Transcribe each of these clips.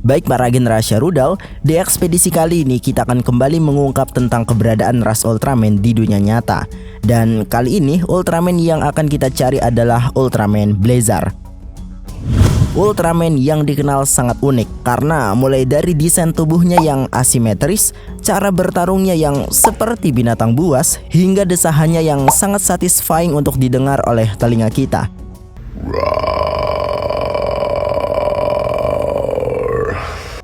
Baik para agen rahasia rudal, di ekspedisi kali ini kita akan kembali mengungkap tentang keberadaan ras Ultraman di dunia nyata. Dan kali ini Ultraman yang akan kita cari adalah Ultraman Blazar. Ultraman yang dikenal sangat unik karena mulai dari desain tubuhnya yang asimetris, cara bertarungnya yang seperti binatang buas, hingga desahannya yang sangat satisfying untuk didengar oleh telinga kita.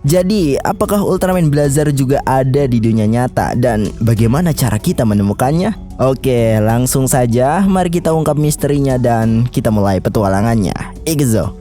Jadi, apakah Ultraman Blazar juga ada di dunia nyata dan bagaimana cara kita menemukannya? Oke, langsung saja mari kita ungkap misterinya dan kita mulai petualangannya. Igzo.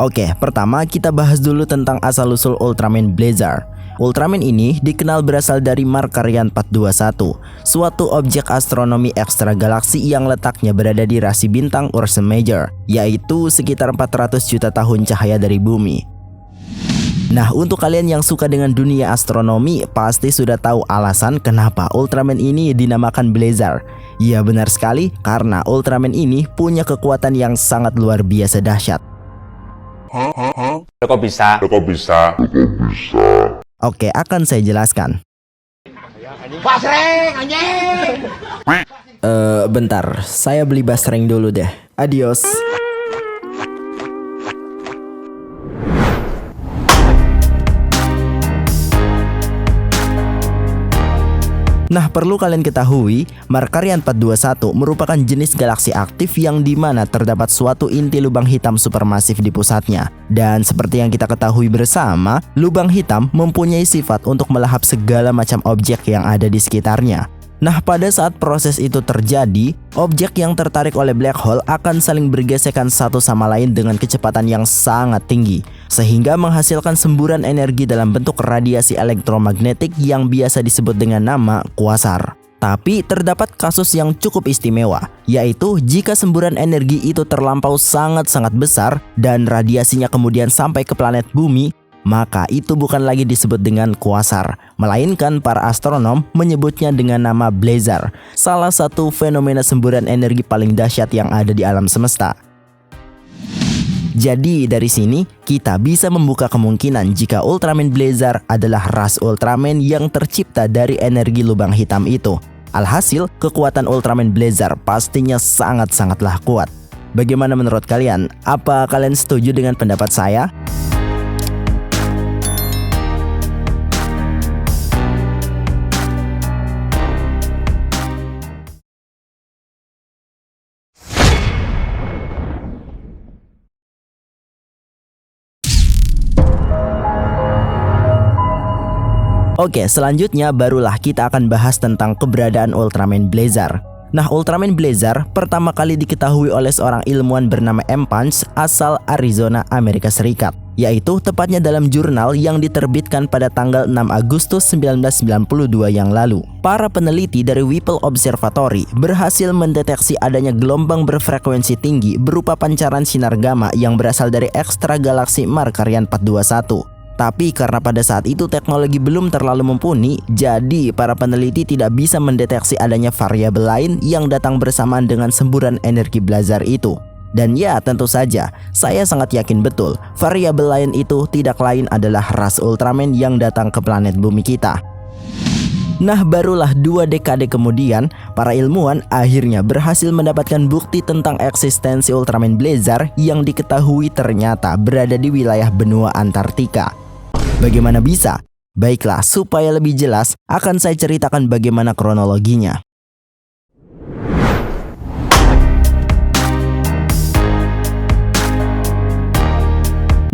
Oke, pertama kita bahas dulu tentang asal-usul Ultraman Blazar. Ultraman ini dikenal berasal dari Markarian 421, suatu objek astronomi ekstra galaksi yang letaknya berada di rasi bintang Ursa Major, yaitu sekitar 400 juta tahun cahaya dari bumi. Nah, untuk kalian yang suka dengan dunia astronomi, pasti sudah tahu alasan kenapa Ultraman ini dinamakan Blazar. Ya, benar sekali, karena Ultraman ini punya kekuatan yang sangat luar biasa dahsyat. Kok bisa? Oke, akan saya jelaskan. Basreng, anjing! Bentar, saya beli basreng dulu deh. Adios. Nah, perlu kalian ketahui, Markarian 421 merupakan jenis galaksi aktif yang dimana terdapat suatu inti lubang hitam supermasif di pusatnya. Dan seperti yang kita ketahui bersama, lubang hitam mempunyai sifat untuk melahap segala macam objek yang ada di sekitarnya. Nah, pada saat proses itu terjadi, objek yang tertarik oleh black hole akan saling bergesekan satu sama lain dengan kecepatan yang sangat tinggi, sehingga menghasilkan semburan energi dalam bentuk radiasi elektromagnetik yang biasa disebut dengan nama quasar. Tapi terdapat kasus yang cukup istimewa, yaitu jika semburan energi itu terlampau sangat-sangat besar dan radiasinya kemudian sampai ke planet bumi, maka itu bukan lagi disebut dengan quasar, melainkan para astronom menyebutnya dengan nama blazar, salah satu fenomena semburan energi paling dahsyat yang ada di alam semesta. Jadi dari sini kita bisa membuka kemungkinan jika Ultraman Blazar adalah ras Ultraman yang tercipta dari energi lubang hitam itu. Alhasil, kekuatan Ultraman Blazar pastinya sangat-sangatlah kuat. Bagaimana menurut kalian? Apa kalian setuju dengan pendapat saya? Oke, selanjutnya barulah kita akan bahas tentang keberadaan Ultraman Blazar. Nah, Ultraman Blazar pertama kali diketahui oleh seorang ilmuwan bernama M. Punch asal Arizona, Amerika Serikat, yaitu tepatnya dalam jurnal yang diterbitkan pada tanggal 6 Agustus 1992 yang lalu. Para peneliti dari Whipple Observatory berhasil mendeteksi adanya gelombang berfrekuensi tinggi berupa pancaran sinar gamma yang berasal dari ekstra galaksi Markarian 421. Tapi karena pada saat itu teknologi belum terlalu mumpuni, jadi para peneliti tidak bisa mendeteksi adanya variabel lain yang datang bersamaan dengan semburan energi Blazar itu. Dan ya, tentu saja, saya sangat yakin betul variabel lain itu tidak lain adalah ras Ultraman yang datang ke planet bumi kita. Nah, barulah 2 dekade kemudian, para ilmuwan akhirnya berhasil mendapatkan bukti tentang eksistensi Ultraman Blazar yang diketahui ternyata berada di wilayah benua Antartika. Bagaimana bisa? Baiklah, supaya lebih jelas, akan saya ceritakan bagaimana kronologinya.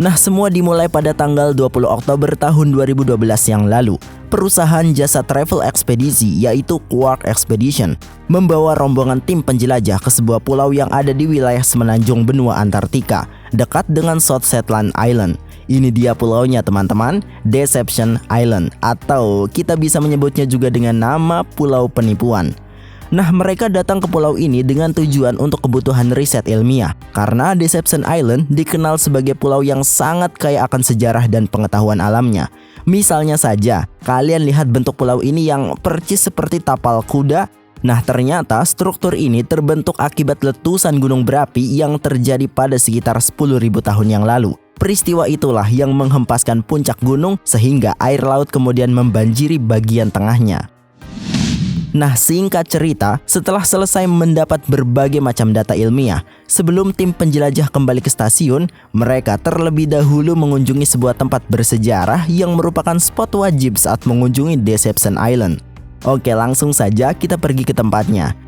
Nah, semua dimulai pada tanggal 20 Oktober tahun 2012 yang lalu. Perusahaan jasa travel ekspedisi yaitu Quark Expedition membawa rombongan tim penjelajah ke sebuah pulau yang ada di wilayah semenanjung benua Antartika, dekat dengan South Shetland Island. Ini dia pulaunya teman-teman, Deception Island, atau kita bisa menyebutnya juga dengan nama Pulau Penipuan. Nah, mereka datang ke pulau ini dengan tujuan untuk kebutuhan riset ilmiah. Karena Deception Island dikenal sebagai pulau yang sangat kaya akan sejarah dan pengetahuan alamnya. Misalnya saja, kalian lihat bentuk pulau ini yang percis seperti tapal kuda. Nah, ternyata struktur ini terbentuk akibat letusan gunung berapi yang terjadi pada sekitar 10.000 tahun yang lalu. Peristiwa itulah yang menghempaskan puncak gunung sehingga air laut kemudian membanjiri bagian tengahnya. Nah, singkat cerita, setelah selesai mendapat berbagai macam data ilmiah, sebelum tim penjelajah kembali ke stasiun, mereka terlebih dahulu mengunjungi sebuah tempat bersejarah yang merupakan spot wajib saat mengunjungi Deception Island. Oke, langsung saja kita pergi ke tempatnya.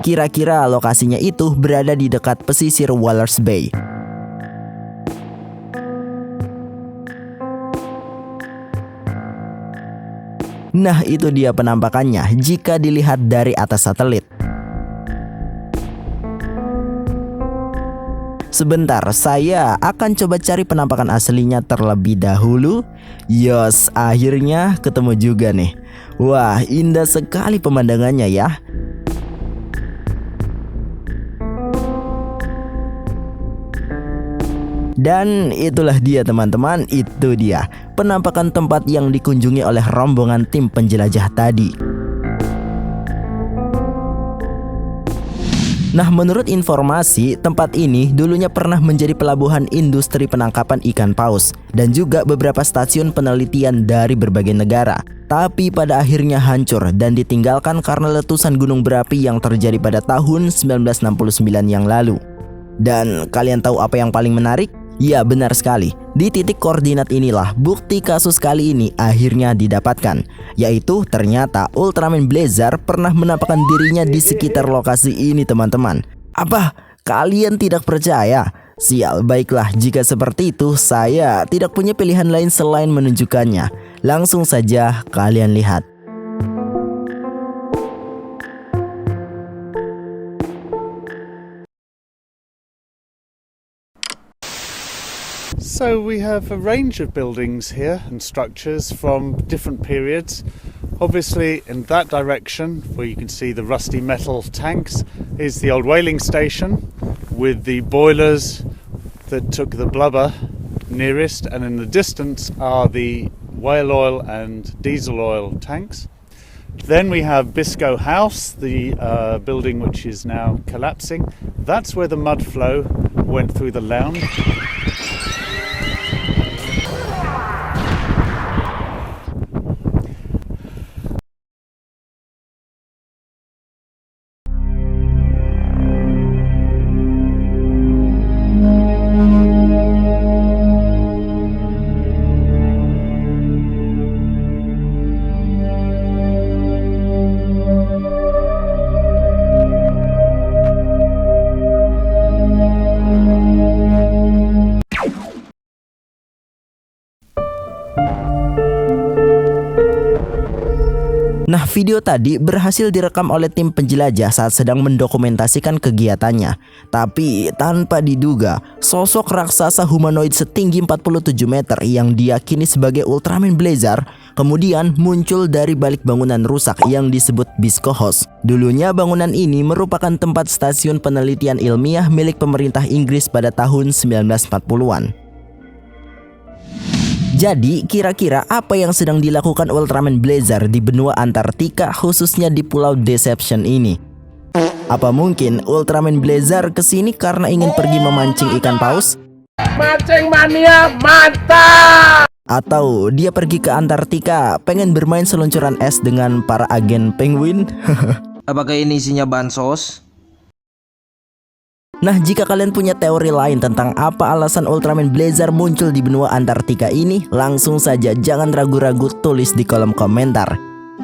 Kira-kira lokasinya itu berada di dekat pesisir Walrus Bay. Nah, itu dia penampakannya jika dilihat dari atas satelit. Sebentar, saya akan coba cari penampakan aslinya terlebih dahulu. Yos, akhirnya ketemu juga nih. Wah, indah sekali pemandangannya ya. Dan itulah dia teman-teman, itu dia penampakan tempat yang dikunjungi oleh rombongan tim penjelajah tadi. Nah, menurut informasi, tempat ini dulunya pernah menjadi pelabuhan industri penangkapan ikan paus dan juga beberapa stasiun penelitian dari berbagai negara. Tapi pada akhirnya hancur dan ditinggalkan karena letusan gunung berapi yang terjadi pada tahun 1969 yang lalu. Dan kalian tahu apa yang paling menarik? Ya, benar sekali. Di titik koordinat inilah bukti kasus kali ini akhirnya didapatkan, yaitu ternyata Ultraman Blazar pernah menampakkan dirinya di sekitar lokasi ini, teman-teman. Apa? Kalian tidak percaya? Sial, baiklah, jika seperti itu saya tidak punya pilihan lain selain menunjukkannya. Langsung saja kalian lihat. So we have a range of buildings here and structures from different periods. Obviously in that direction, where you can see the rusty metal tanks, is the old whaling station with the boilers that took the blubber nearest, and in the distance are the whale oil and diesel oil tanks. Then we have Biscoe House, the building which is now collapsing. That's where the mud flow went through the lounge. Nah, video tadi berhasil direkam oleh tim penjelajah saat sedang mendokumentasikan kegiatannya. Tapi tanpa diduga, sosok raksasa humanoid setinggi 47 meter yang diyakini sebagai Ultraman Blazar kemudian muncul dari balik bangunan rusak yang disebut Biscoe House. Dulunya bangunan ini merupakan tempat stasiun penelitian ilmiah milik pemerintah Inggris pada tahun 1940-an. Jadi, kira-kira apa yang sedang dilakukan Ultraman Blazar di benua Antartika, khususnya di Pulau Deception ini? Apa mungkin Ultraman Blazar kesini karena ingin pergi memancing ikan paus? Mancing mania mantap! Atau dia pergi ke Antartika pengen bermain seluncuran es dengan para agen penguin? Apakah ini isinya bansos? Nah, jika kalian punya teori lain tentang apa alasan Ultraman Blazar muncul di benua Antartika ini, langsung saja jangan ragu-ragu tulis di kolom komentar.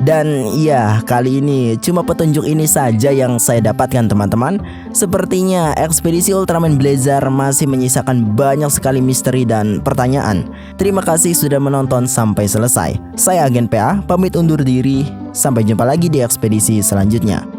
Dan ya, kali ini cuma petunjuk ini saja yang saya dapatkan teman-teman. Sepertinya ekspedisi Ultraman Blazar masih menyisakan banyak sekali misteri dan pertanyaan. Terima kasih sudah menonton sampai selesai. Saya Agen PA, pamit undur diri. Sampai jumpa lagi di ekspedisi selanjutnya.